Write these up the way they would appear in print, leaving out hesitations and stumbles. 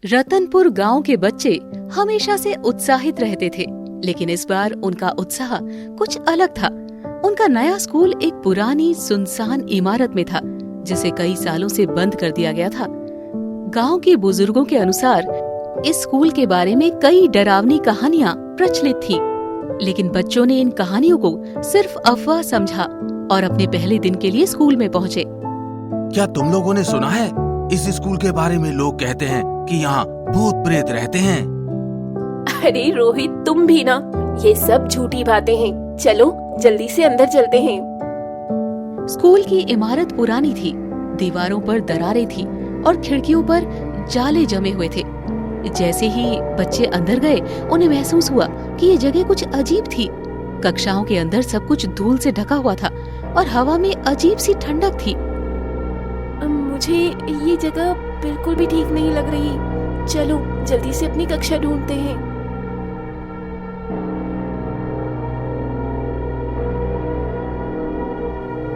रतनपुर गांव के बच्चे हमेशा से उत्साहित रहते थे, लेकिन इस बार उनका उत्साह कुछ अलग था। उनका नया स्कूल एक पुरानी सुनसान इमारत में था, जिसे कई सालों से बंद कर दिया गया था। गांव के बुजुर्गों के अनुसार इस स्कूल के बारे में कई डरावनी कहानियां प्रचलित थी, लेकिन बच्चों ने इन कहानियों को सिर्फ अफवाह समझा और अपने पहले दिन के लिए स्कूल में पहुँचे। क्या तुम लोगों ने सुना है? इस स्कूल के बारे में लोग कहते हैं कि यहाँ भूत प्रेत रहते हैं। अरे रोहित, तुम भी ना, ये सब झूठी बातें हैं। चलो जल्दी से अंदर चलते हैं। स्कूल की इमारत पुरानी थी, दीवारों पर दरारें थी और खिड़कियों पर जाले जमे हुए थे। जैसे ही बच्चे अंदर गए, उन्हें महसूस हुआ कि ये जगह कुछ अजीब थी। कक्षाओं के अंदर सब कुछ धूल से ढका हुआ था और हवा में अजीब सी ठंडक थी। मुझे ये जगह बिल्कुल भी ठीक नहीं लग रही। चलो जल्दी से अपनी कक्षा ढूंढते हैं।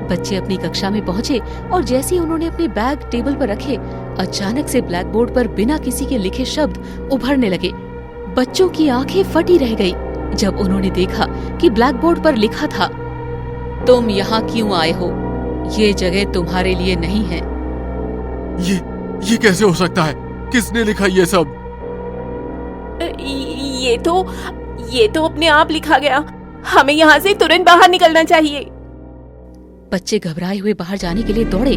बच्चे अपनी कक्षा में पहुंचे और जैसे ही उन्होंने अपने बैग टेबल पर रखे, अचानक से ब्लैक बोर्ड पर बिना किसी के लिखे शब्द उभरने लगे। बच्चों की आंखें फटी रह गई जब उन्होंने देखा कि ब्लैक बोर्ड पर लिखा था, तुम यहाँ क्यों आए हो? ये जगह तुम्हारे लिए नहीं है। ये कैसे हो सकता है? किसने लिखा ये सब? ये तो अपने आप लिखा गया। हमें यहाँ से तुरंत बाहर निकलना चाहिए। बच्चे घबराए हुए बाहर जाने के लिए दौड़े,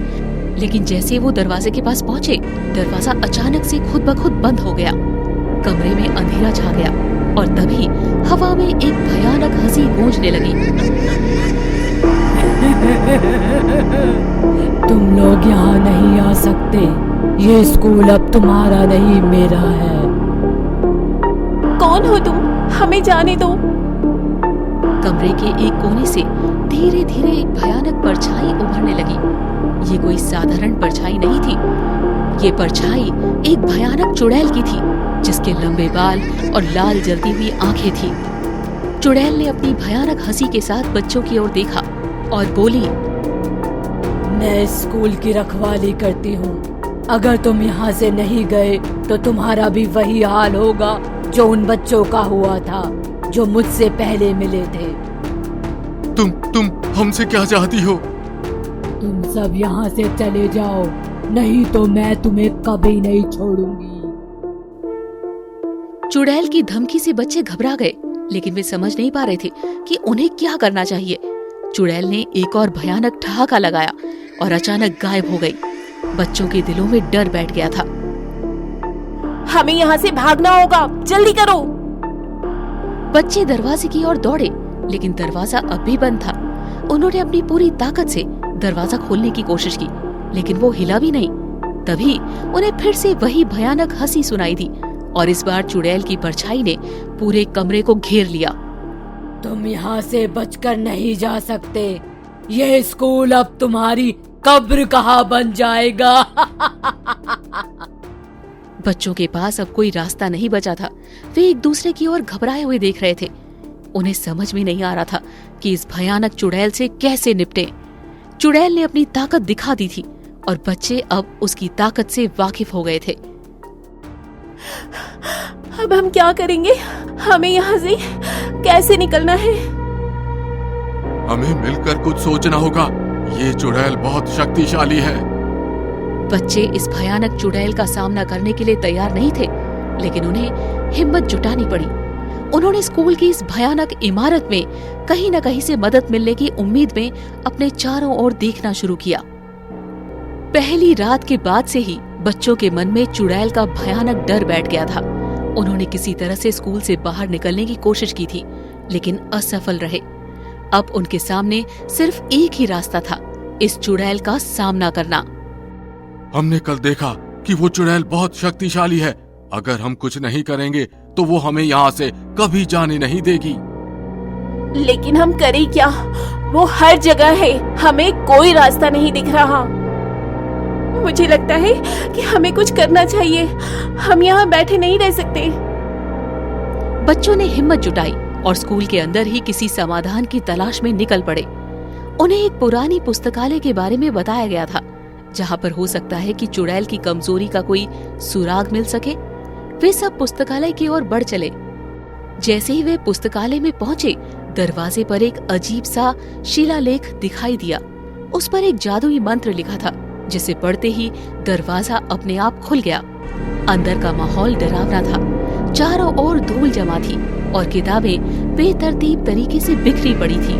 लेकिन जैसे वो दरवाजे के पास पहुँचे, दरवाजा अचानक से खुद ब खुद बंद हो गया। कमरे में अंधेरा छा गया और तभी हवा में एक भयानक हंसी गूंजने लगी। तुम लोग यहाँ नहीं आ सकते। ये स्कूल अब तुम्हारा नहीं, मेरा है। कौन हो तुम? हमें जाने दो। कमरे के एक कोने से धीरे धीरे एक भयानक परछाई उभरने लगी। ये कोई साधारण परछाई नहीं थी। ये परछाई एक भयानक चुड़ैल की थी, जिसके लंबे बाल और लाल जलती हुई आंखें थी। चुड़ैल ने अपनी भयानक हंसी के साथ बच्चों की ओर देखा और बोली, मैं स्कूल की रखवाली करती हूँ। अगर तुम यहाँ से नहीं गए तो तुम्हारा भी वही हाल होगा जो उन बच्चों का हुआ था, जो मुझसे पहले मिले थे। तुम हमसे क्या चाहती हो? तुम सब यहाँ से चले जाओ, नहीं तो मैं तुम्हें कभी नहीं छोड़ूंगी। चुड़ैल की धमकी से बच्चे घबरा गए, लेकिन वे समझ नहीं पा रहे थे कि उन्हें क्या करना चाहिए। चुड़ैल ने एक और भयानक ठहाका लगाया और अचानक गायब हो गई। बच्चों के दिलों में डर बैठ गया था। हमें यहाँ से भागना होगा, जल्दी करो। बच्चे दरवाजे की ओर दौड़े, लेकिन दरवाजा अब भी बंद था। उन्होंने अपनी पूरी ताकत से दरवाजा खोलने की कोशिश की, लेकिन वो हिला भी नहीं। तभी उन्हें फिर से वही भयानक हंसी सुनाई दी और इस बार चुड़ैल की परछाई ने पूरे कमरे को घेर लिया। तुम यहाँ से बचकर नहीं जा सकते। ये स्कूल अब तुम्हारी कब्र कहाँ बन जाएगा। बच्चों के पास अब कोई रास्ता नहीं बचा था। वे एक दूसरे की ओर घबराए हुए देख रहे थे। उन्हें समझ में नहीं आ रहा था कि इस भयानक चुड़ैल से कैसे निपटें। चुड़ैल ने अपनी ताकत दिखा दी थी और बच्चे अब उसकी ताकत से वाकिफ हो गए थे। अब हम क्या करेंगे? हमें यहाँ से कैसे निकलना है? हमें मिलकर कुछ सोचना होगा। ये चुड़ैल बहुत शक्तिशाली है। बच्चे इस भयानक चुड़ैल का सामना करने के लिए तैयार नहीं थे, लेकिन उन्हें हिम्मत जुटानी पड़ी। उन्होंने स्कूल की इस भयानक इमारत में कहीं न कहीं से मदद मिलने की उम्मीद में अपने चारों ओर देखना शुरू किया। पहली रात के बाद से ही बच्चों के मन में चुड़ैल का भयानक डर बैठ गया था। उन्होंने किसी तरह से स्कूल से बाहर निकलने की कोशिश की थी, लेकिन असफल रहे। अब उनके सामने सिर्फ एक ही रास्ता था, इस चुड़ैल का सामना करना। हमने कल देखा कि वो चुड़ैल बहुत शक्तिशाली है। अगर हम कुछ नहीं करेंगे तो वो हमें यहाँ से कभी जाने नहीं देगी। लेकिन हम करें क्या? वो हर जगह है, हमें कोई रास्ता नहीं दिख रहा। मुझे लगता है कि हमें कुछ करना चाहिए। हम यहाँ बैठे नहीं रह सकते। बच्चों ने हिम्मत जुटाई और स्कूल के अंदर ही किसी समाधान की तलाश में निकल पड़े। उन्हें एक पुरानी पुस्तकालय के बारे में बताया गया था, जहाँ पर हो सकता है कि चुड़ैल की कमजोरी का कोई सुराग मिल सके वे सब पुस्तकालय की ओर बढ़ चले। जैसे ही वे पुस्तकालय में पहुंचे, दरवाजे पर एक अजीब सा शिलालेख दिखाई दिया। उस पर एक जादुई मंत्र लिखा था, जिसे पढ़ते ही दरवाजा अपने आप खुल गया। अंदर का माहौल डरावना था। चारों ओर धूल जमा थी और किताबें बेतरतीब तरीके से बिखरी पड़ी थी।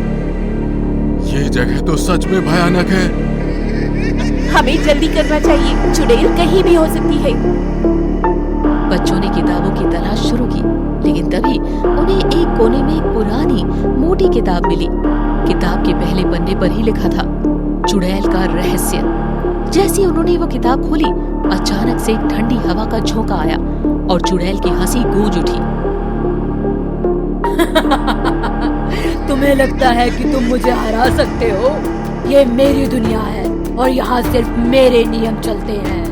ये जगह तो सच में भयानक है। हमें जल्दी करना चाहिए, चुड़ैल कहीं भी हो सकती है। बच्चों ने किताबों की तलाश शुरू की, लेकिन तभी उन्हें एक कोने में एक पुरानी मोटी किताब मिली। किताब के पहले पन्ने पर ही लिखा था, चुड़ैल का रहस्य। जैसे उन्होंने वो किताब खोली, अचानक से एक ठंडी हवा का झोंका आया और चुड़ैल की हंसी गूंज उठी। तुम्हें लगता है कि तुम मुझे हरा सकते हो? ये मेरी दुनिया है और यहाँ सिर्फ मेरे नियम चलते हैं।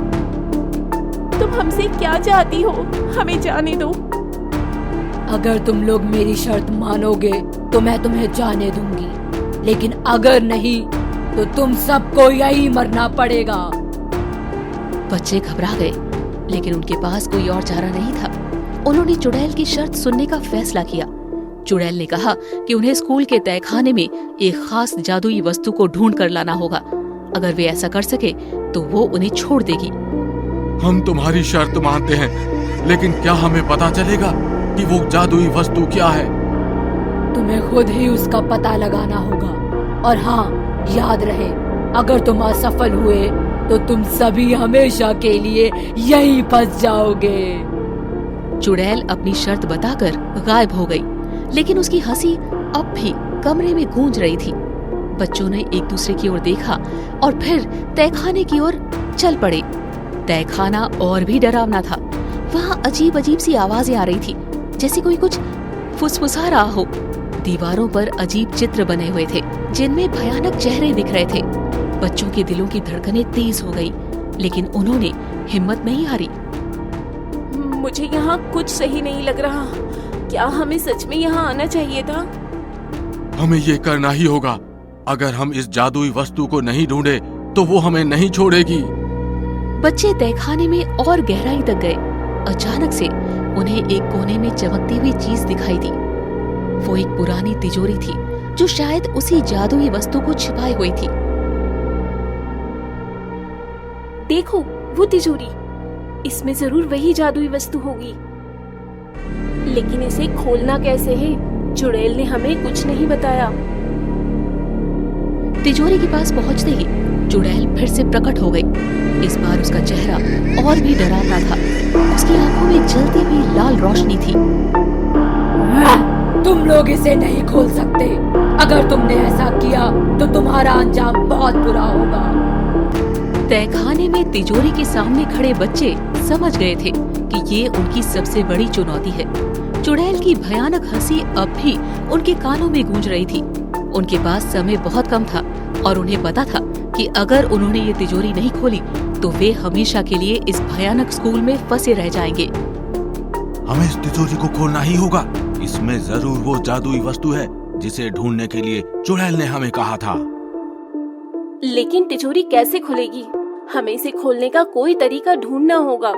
तुम हमसे क्या चाहती हो? हमें जाने दो। अगर तुम लोग मेरी शर्त मानोगे तो मैं तुम्हें जाने दूंगी, लेकिन अगर नहीं तो तुम सबको यही मरना पड़ेगा। बच्चे घबरा गए, लेकिन उनके पास कोई और चारा नहीं था। उन्होंने चुड़ैल की शर्त सुनने का फैसला किया। चुड़ैल ने कहा कि उन्हें स्कूल के तहखाने में एक खास जादुई वस्तु को ढूंढ कर लाना होगा। अगर वे ऐसा कर सके तो वो उन्हें छोड़ देगी। हम तुम्हारी शर्त मानते हैं, लेकिन क्या हमें पता चलेगा कि वो जादुई वस्तु क्या है? तुम्हें खुद ही उसका पता लगाना होगा। और हाँ, याद रहे, अगर तुम असफल हुए तो तुम सभी हमेशा के लिए यहीं फंस जाओगे। चुड़ैल अपनी शर्त बताकर गायब हो गई, लेकिन उसकी हंसी अब भी कमरे में गूंज रही थी। बच्चों ने एक दूसरे की ओर देखा और फिर तहखाने की ओर चल पड़े। तहखाना और भी डरावना था। वहाँ अजीब अजीब सी आवाजें आ रही थी, जैसे कोई कुछ फुसफुसा रहा हो। दीवारों पर अजीब चित्र बने हुए थे, जिनमें भयानक चेहरे दिख रहे थे। बच्चों के दिलों की धड़कनें तेज हो गई, लेकिन उन्होंने हिम्मत नहीं हारी। मुझे यहाँ कुछ सही नहीं लग रहा। क्या हमें सच में यहाँ आना चाहिए था? हमें ये करना ही होगा। अगर हम इस जादुई वस्तु को नहीं ढूंढे तो वो हमें नहीं छोड़ेगी। बच्चे तहखाने में और गहराई तक गए। अचानक से उन्हें एक कोने में चमकती हुई चीज दिखाई दी। वो एक पुरानी तिजोरी थी, जो शायद उसी जादुई वस्तु को छिपाई हुई थी। देखो, वो तिजोरी। इसमें जरूर वही जादुई वस्तु होगी। लेकिन इसे खोलना कैसे है? चुड़ैल ने हमें कुछ नहीं बताया। तिजोरी के पास पहुंचते ही चुड़ैल फिर से प्रकट हो गई। इस बार उसका चेहरा और भी डरावना था। उसकी आंखों में जलती हुई लाल रोशनी थी। तुम लोग इसे नहीं खोल सकते। अगर तुमने ऐसा किया तो तुम्हारा अंजाम बहुत बुरा होगा। तहखाने में तिजोरी के सामने खड़े बच्चे समझ गए थे कि ये उनकी सबसे बड़ी चुनौती है। चुड़ैल की भयानक हंसी अब भी उनके कानों में गूंज रही थी। उनके पास समय बहुत कम था और उन्हें पता था कि अगर उन्होंने ये तिजोरी नहीं खोली तो वे हमेशा के लिए इस भयानक स्कूल में फंसे रह जाएंगे। हमें इस तिजोरी को खोलना ही होगा। इसमें जरूर वो जादुई वस्तु है जिसे ढूंढने के लिए चुड़ैल ने हमें कहा था। लेकिन तिजोरी कैसे खुलेगी? हमें इसे खोलने का कोई तरीका ढूंढना होगा।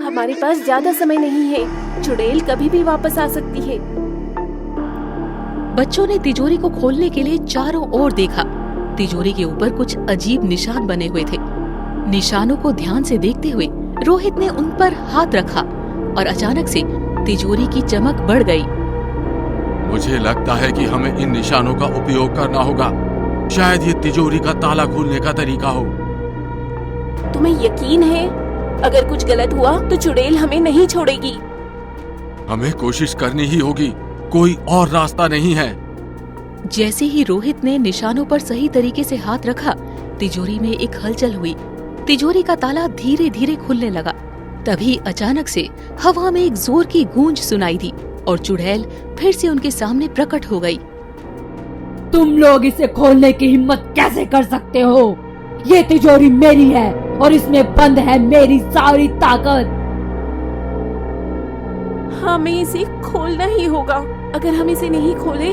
हमारे पास ज्यादा समय नहीं है। चुड़ैल कभी भी वापस आ सकती है। बच्चों ने तिजोरी को खोलने के लिए चारों ओर देखा। तिजोरी के ऊपर कुछ अजीब निशान बने हुए थे। निशानों को ध्यान से देखते हुए रोहित ने उन पर हाथ रखा और अचानक से तिजोरी की चमक बढ़ गई। मुझे लगता है कि हमें इन निशानों का उपयोग करना होगा। शायद ये तिजोरी का ताला खोलने का तरीका हो। तुम्हें यकीन है? अगर कुछ गलत हुआ तो चुड़ैल हमें नहीं छोड़ेगी। हमें कोशिश करनी ही होगी। कोई और रास्ता नहीं है। जैसे ही रोहित ने निशानों पर सही तरीके से हाथ रखा, तिजोरी में एक हलचल हुई। तिजोरी का ताला धीरे धीरे खुलने लगा। तभी अचानक से हवा में एक जोर की गूंज सुनाई दी और चुड़ैल फिर से उनके सामने प्रकट हो गई। तुम लोग इसे खोलने की हिम्मत कैसे कर सकते हो? ये तिजोरी मेरी है और इसमें बंद है मेरी सारी ताकत। हमें इसे खोलना ही होगा। अगर हम इसे नहीं खोले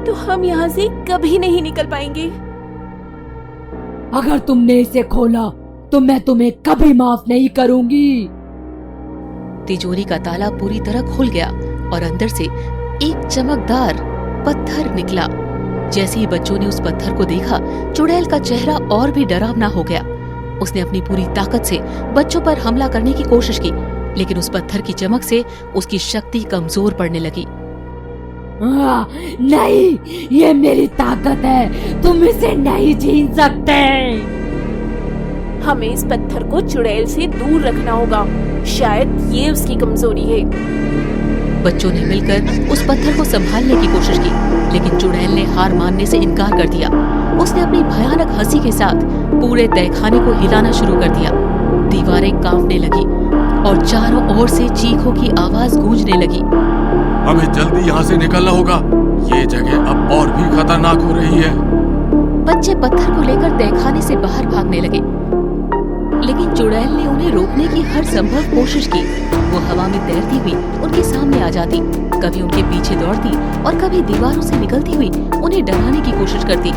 तो हम यहाँ से कभी नहीं निकल पाएंगे। अगर तुमने इसे खोला तो मैं तुम्हें कभी माफ नहीं करूंगी। तिजोरी का ताला पूरी तरह खुल गया और अंदर से एक चमकदार पत्थर निकला। जैसे ही बच्चों ने उस पत्थर को देखा, चुड़ैल का चेहरा और भी डरावना हो गया। उसने अपनी पूरी ताकत से बच्चों पर हमला करने की कोशिश की, लेकिन उस पत्थर की चमक से उसकी शक्ति कमजोर पड़ने लगी। नहीं, ये मेरी ताकत है, तुम इसे नहीं छीन सकते। हमें इस पत्थर को चुड़ैल से दूर रखना होगा, शायद ये उसकी कमजोरी है। बच्चों ने मिलकर उस पत्थर को संभालने की कोशिश की, लेकिन चुड़ैल ने हार मानने से इनकार कर दिया। उसने अपनी भयानक हंसी के साथ पूरे तहखाने को हिलाना शुरू कर दिया। दीवारें कांपने लगी और चारों ओर से चीखों की आवाज गूंजने लगी। हमें जल्दी यहाँ से निकलना होगा, ये जगह अब और भी खतरनाक हो रही है। बच्चे पत्थर को लेकर तहखाने से बाहर भागने लगे, लेकिन चुड़ैल ने उन्हें रोकने की हर संभव कोशिश की। वो हवा में तैरती हुई उनके सामने आ जाती, कभी उनके पीछे दौड़ती और कभी दीवारों से निकलती हुई उन्हें डराने की कोशिश करती।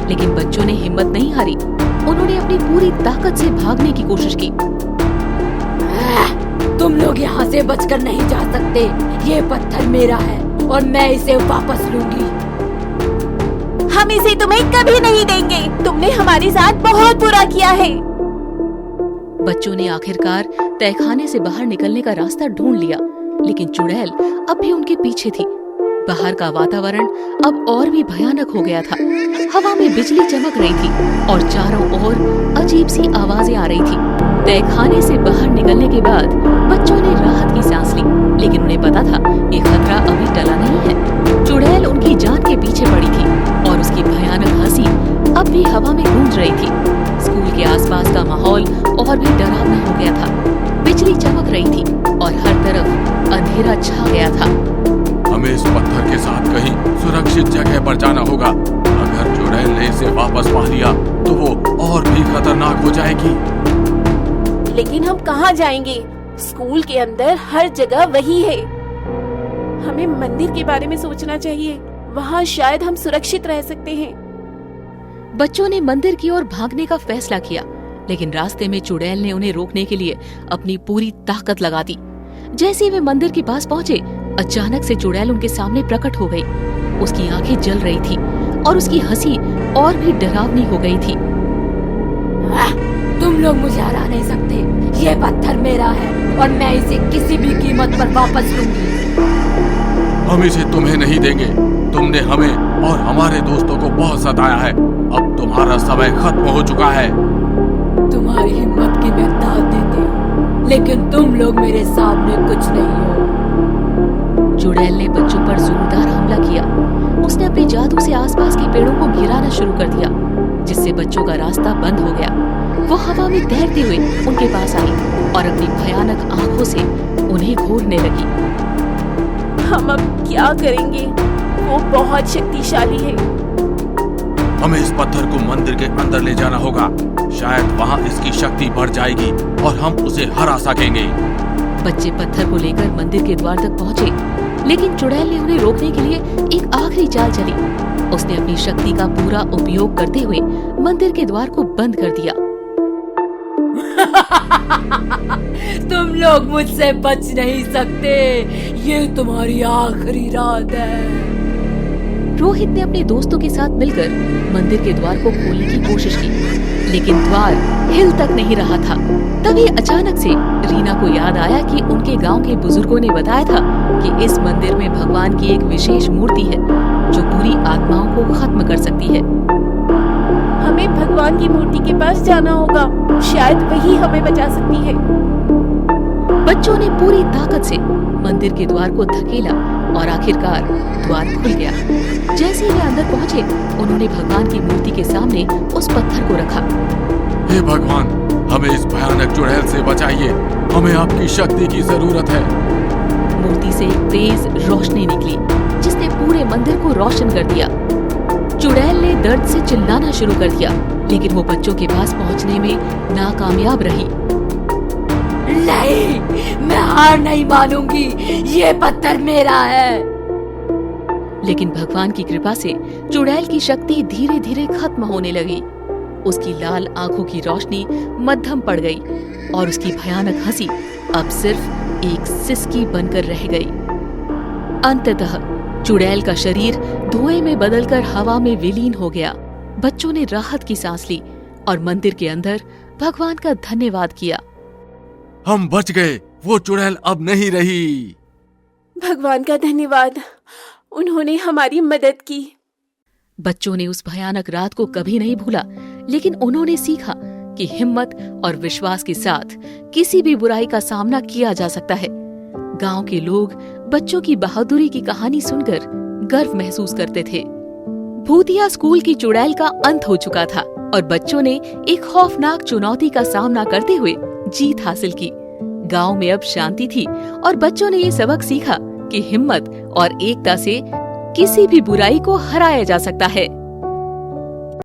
लेकिन बच्चों ने हिम्मत नहीं हारी, उन्होंने अपनी पूरी ताकत से भागने की कोशिश की। तुम लोग यहाँ से बचकर नहीं जा सकते, ये पत्थर मेरा है और मैं इसे वापस लूंगी। हम इसे तुम्हें कभी नहीं देंगे, तुमने हमारे साथ बहुत बुरा किया है। बच्चों ने आखिरकार तहखाने से बाहर निकलने का रास्ता ढूंढ लिया, लेकिन चुड़ैल अब भी उनके पीछे थी। बाहर का वातावरण अब और भी भयानक हो गया था। हवा में बिजली चमक रही थी और चारों ओर अजीब सी आवाजें आ रही थी। तहखाने से बाहर निकलने के बाद बच्चों ने राहत की सांस ली, लेकिन उन्हें पता था ये खतरा अभी टला नहीं है। चुड़ैल उनकी जान के पीछे पड़ी थी और उसकी भयानक हंसी अब भी हवा में गूंज रही थी। स्कूल के आसपास का माहौल और भी डरावना हो गया था। बिजली चमक रही थी और हर तरफ अंधेरा छा गया था। हमें इस पत्थर के साथ कहीं सुरक्षित जगह पर जाना होगा। अगर चुड़ैल ने इसे वापस पा लिया तो वो और भी खतरनाक हो जाएगी। लेकिन हम कहाँ जाएंगे? स्कूल के अंदर हर जगह वही है। हमें मंदिर के बारे में सोचना चाहिए, वहाँ शायद हम सुरक्षित रह सकते हैं। बच्चों ने मंदिर की ओर भागने का फैसला किया, लेकिन रास्ते में चुड़ैल ने उन्हें रोकने के लिए अपनी पूरी ताकत लगा दी। जैसे ही वे मंदिर के पास पहुँचे, अचानक से चुड़ैल उनके सामने प्रकट हो गई। उसकी आंखें जल रही थी और उसकी हंसी और भी डरावनी हो गई थी। तुम लोग मुझे हरा नहीं सकते, ये पत्थर मेरा है और मैं इसे किसी भी कीमत पर वापस लूंगी। हम इसे तुम्हें नहीं देंगे, तुमने हमें और हमारे दोस्तों को बहुत सताया है। अब तुम्हारा समय खत्म हो चुका है। तुम्हारी हिम्मत की मैं दाद देती हूँ, लेकिन तुम लोग मेरे सामने कुछ नहीं हो। चुड़ैल ने बच्चों पर जोरदार हमला किया। उसने अपने जादू से आसपास के पेड़ों को गिराना शुरू कर दिया, जिससे बच्चों का रास्ता बंद हो गया। वो हवा में तैरते हुए उनके पास आई और अपनी भयानक आंखों से उन्हें घूरने लगी। हम अब क्या करेंगे? वो बहुत शक्तिशाली है। हमें इस पत्थर को मंदिर के अंदर ले जाना होगा, शायद वहाँ इसकी शक्ति बढ़ जाएगी और हम उसे हरा सकेंगे। बच्चे पत्थर को लेकर मंदिर के द्वार तक पहुँचे, लेकिन चुड़ैल ने उन्हें रोकने के लिए एक आखिरी चाल चली। उसने अपनी शक्ति का पूरा उपयोग करते हुए मंदिर के द्वार को बंद कर दिया। तुम लोग मुझसे बच नहीं सकते, ये तुम्हारी आखिरी रात है। रोहित ने अपने दोस्तों के साथ मिलकर मंदिर के द्वार को खोलने की कोशिश की, लेकिन द्वार हिल तक नहीं रहा था। तभी अचानक से रीना को याद आया कि उनके गांव के बुजुर्गों ने बताया था कि इस मंदिर में भगवान की एक विशेष मूर्ति है जो पूरी आत्माओं को खत्म कर सकती है। हमें भगवान की मूर्ति के पास जाना होगा, शायद वही हमें बचा सकती है। बच्चों ने पूरी ताकत से मंदिर के द्वार को धकेला और आखिरकार द्वार खुल गया। जैसे ही वे अंदर पहुँचे, उन्होंने भगवान की मूर्ति के सामने उस पत्थर को रखा। हे भगवान, हमें इस भयानक चुड़ैल से बचाइए, हमें आपकी शक्ति की जरूरत है। मूर्ति से एक तेज रोशनी निकली, जिसने पूरे मंदिर को रोशन कर दिया। चुड़ैल ने दर्द से चिल्लाना शुरू कर दिया, लेकिन वो बच्चों के पास पहुंचने में नाकामयाब रही। नहीं, मैं हार नहीं मानूंगी, ये पत्थर मेरा है। लेकिन भगवान की कृपा से चुड़ैल की शक्ति धीरे धीरे खत्म होने लगी। उसकी लाल आंखों की रोशनी मध्यम पड़ गई और उसकी भयानक हंसी अब सिर्फ एक सिसकी बनकर रह गई। अंततः चुड़ैल का शरीर धुएं में बदलकर हवा में विलीन हो गया। बच्चों ने राहत की सांस ली और मंदिर के अंदर भगवान का धन्यवाद किया। हम बच गए, वो चुड़ैल अब नहीं रही। भगवान का धन्यवाद, उन्होंने हमारी मदद की। बच्चों ने उस भयानक रात को कभी नहीं भूला, लेकिन उन्होंने सीखा कि हिम्मत और विश्वास के साथ किसी भी बुराई का सामना किया जा सकता है। गांव के लोग बच्चों की बहादुरी की कहानी सुनकर गर्व महसूस करते थे। भूतिया स्कूल की चुड़ैल का अंत हो चुका था और बच्चों ने एक खौफनाक चुनौती का सामना करते हुए जीत हासिल की। गांव में अब शांति थी और बच्चों ने ये सबक सीखा कि हिम्मत और एकता से किसी भी बुराई को हराया जा सकता है।